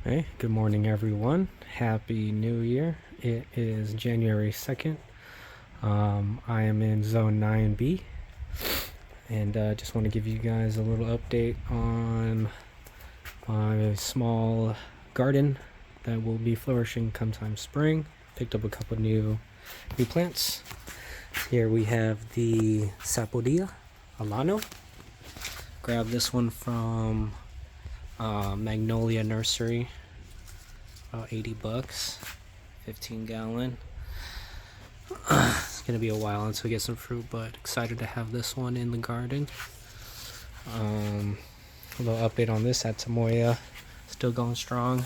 Hey, good morning everyone. Happy New Year. It is January 2nd. I am in Zone 9B and just want to give you guys a little update on my small garden that will be flourishing come time spring. Picked up a couple new plants. Here we have the Sapodilla Alano. Grabbed this one from Magnolia Nursery, about 80 bucks, 15 gallon. It's gonna be a while until we get some fruit, but excited to have this one in the garden. A little update on this Atamoya, still going strong.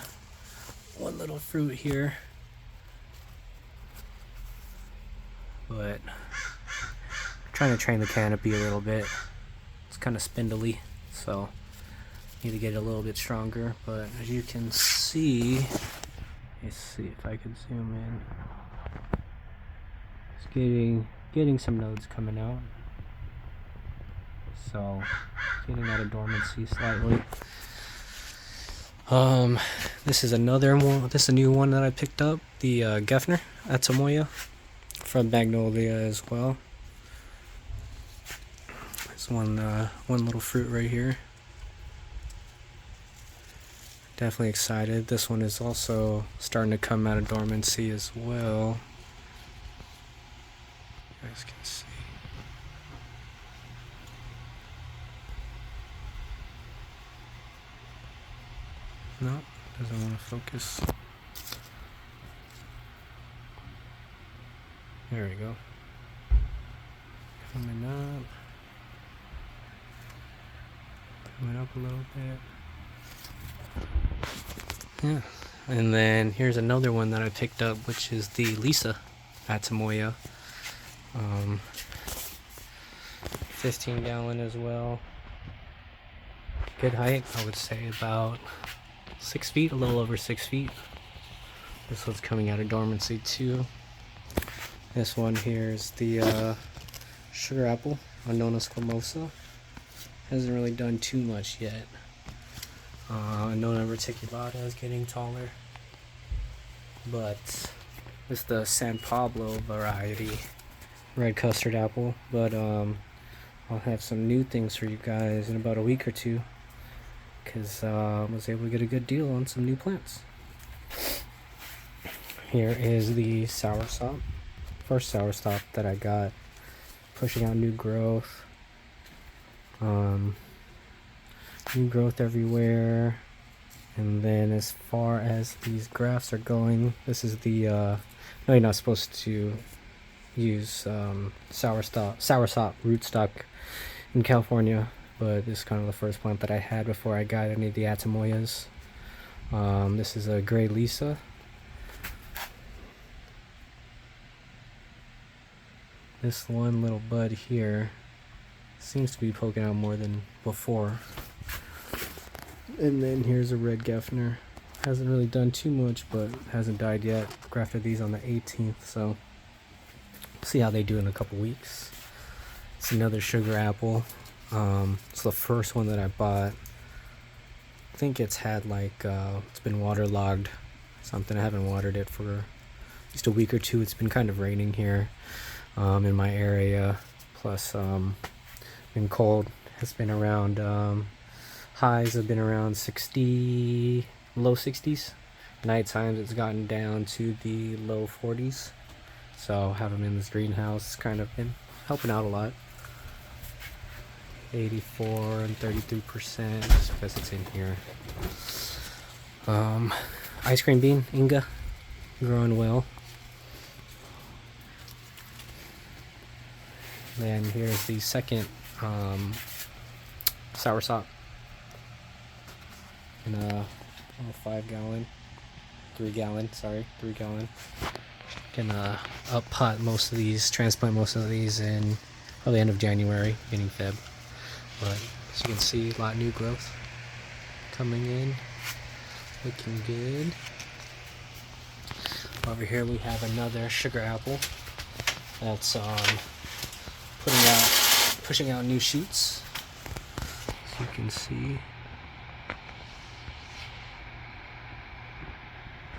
One little fruit here, but trying to train the canopy a little bit. It's kind of spindly, so need to get it a little bit stronger. But as you can see, let's see if I can zoom in. It's getting some nodes coming out, so getting out of dormancy slightly. This is another one. This is a new one that I picked up, the Gefner Atamoya from Magnolia as well. There's one little fruit right here. Definitely excited. This one is also starting to come out of dormancy as well. You guys can see. No, doesn't want to focus. There we go. Coming up a little bit. Yeah, and then here's another one that I picked up, which is the Lisa Atamoya. 15 gallon as well. Good height, I would say about 6 feet, a little over 6 feet. This one's coming out of dormancy too. This one here is the sugar apple, Annona squamosa. Hasn't really done too much yet. Annona reticulata is getting taller, but it's the San Pablo variety, red custard apple. But I'll have some new things for you guys in about a week or two, because I was able to get a good deal on some new plants. Here is the soursop, first soursop that I got, pushing out new growth. New growth everywhere. And then as far as these grafts are going, this is the no, you're not supposed to use soursop rootstock in California, but this is kind of the first plant that I had before I got any of the Atamoyas. This is a gray Lisa. This one little bud here seems to be poking out more than before. And then here's a red Gefner. Hasn't really done too much, but hasn't died yet. Grafted these on the 18th, so see how they do in a couple weeks. It's another sugar apple. It's the first one that I bought. I think it's had like it's been waterlogged, something. I haven't watered it for at least a week or two. It's been kind of raining here in my area. Plus, been cold. It's been around. Highs have been around 60, low 60s. Night times it's gotten down to the low 40s. So having them in this greenhouse kind of been helping out a lot. 84 and 33% just because it's in here. Ice cream bean, Inga, growing well. Then here's the second soursop in a 3 gallon. Can up pot most of these, transplant most of these in probably end of January, beginning Feb. But as you can see, a lot of new growth coming in, looking good. Over here we have another sugar apple that's pushing out new shoots. As you can see,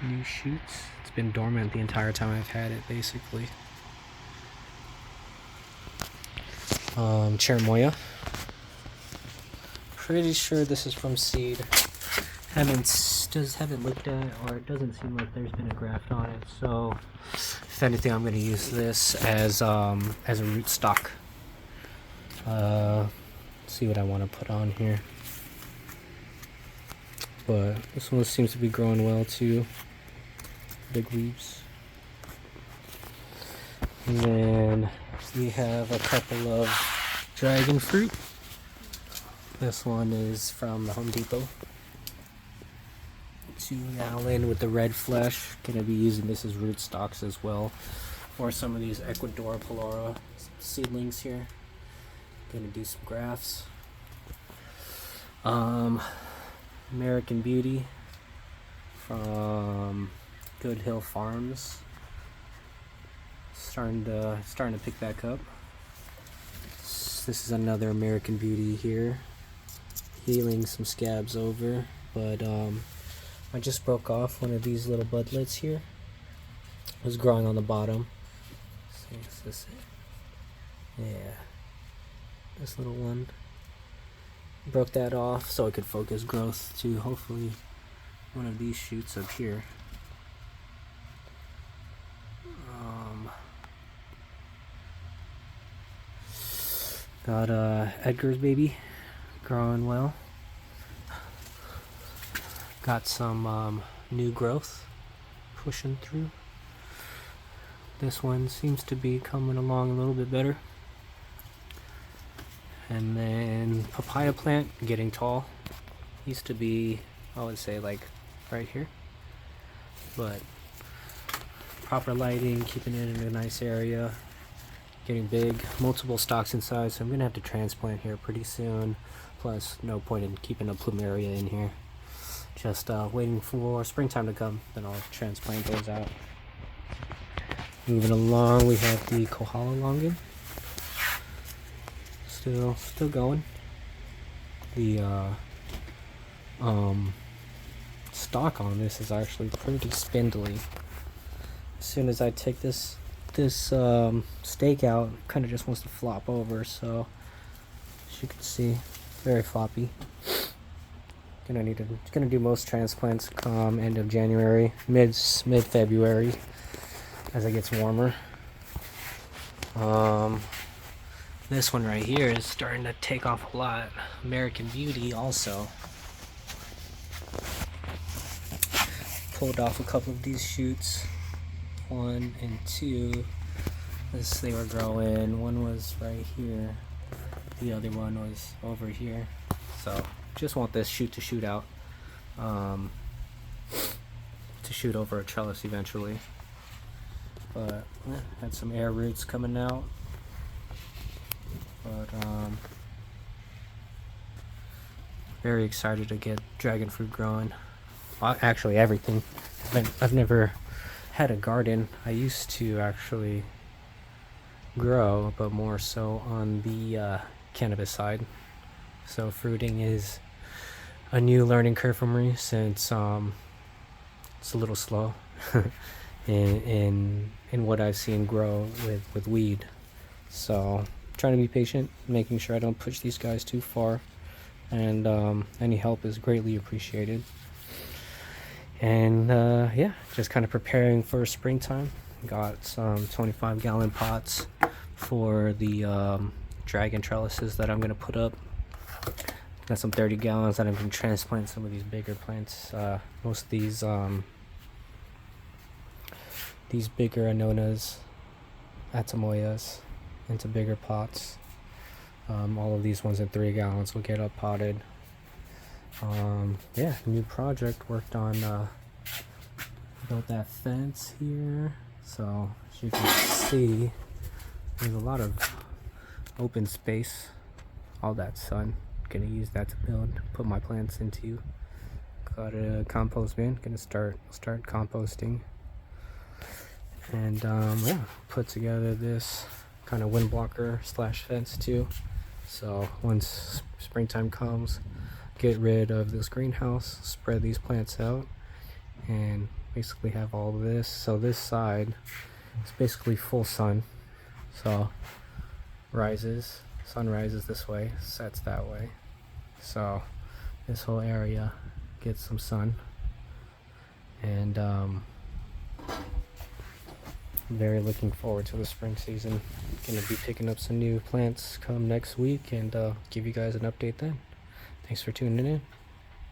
new shoots. It's been dormant the entire time I've had it, basically. Cherimoya. Pretty sure this is from seed. Haven't looked at it, or it doesn't seem like there's been a graft on it. So, if anything, I'm going to use this as a root stock. See what I want to put on here. But this one seems to be growing well too. Big leaves. And then we have a couple of dragon fruit. This one is from the Home Depot. 2 gallon with the red flesh. Gonna be using this as root stocks as well. Or some of these Ecuador Polora seedlings here. Gonna do some grafts. American Beauty from Good Hill Farms. Starting to pick back up. This is another American Beauty here. Healing some scabs over, but I just broke off one of these little budlets here. It was growing on the bottom. So is this it? Yeah. This little one. Broke that off so I could focus growth to hopefully one of these shoots up here. Got Edgar's baby growing well. Got some new growth pushing through. This one seems to be coming along a little bit better. And then papaya plant getting tall. Used to be, I would say, like right here. But proper lighting, keeping it in a nice area. Getting big, multiple stalks inside, so I'm gonna have to transplant here pretty soon. Plus, no point in keeping a plumeria in here. Just waiting for springtime to come, then I'll transplant those out. Moving along, we have the Kohala longan. Still going. The stalk on this is actually pretty spindly. As soon as I take this stake out, it kind of just wants to flop over, so as you can see, very floppy. Gonna do most transplants come end of January, mid February, as it gets warmer. This one right here is starting to take off a lot. American Beauty also. Pulled off a couple of these shoots. 1 and 2. They were growing. One was right here. The other one was over here. So just want this shoot to shoot out. To shoot over a trellis eventually. But had some air roots coming out. But very excited to get dragon fruit growing. Actually, everything. I've never had a garden. I used to actually grow, but more so on the cannabis side. So fruiting is a new learning curve for me, since it's a little slow in what I've seen grow with weed. So trying to be patient, making sure I don't push these guys too far, and any help is greatly appreciated. And yeah, just kind of preparing for springtime. Got some 25-gallon pots for the dragon trellises that I'm going to put up. Got some 30 gallons that I'm going to transplant some of these bigger plants. Most of these bigger Anonas, Atamoyas, into bigger pots. All of these ones in 3 gallons will get up potted. Yeah, new project. Worked on built that fence here, so as you can see, there's a lot of open space. All that sun, gonna use that to put my plants into. Got a compost bin, gonna start composting. And yeah, put together this kind of wind blocker / fence too, so once springtime comes, get rid of this greenhouse, spread these plants out, and basically have all of this. So this side is basically full sun. So sun rises this way, sets that way. So this whole area gets some sun. And very looking forward to the spring season. Gonna be picking up some new plants come next week and give you guys an update then. Thanks for tuning in.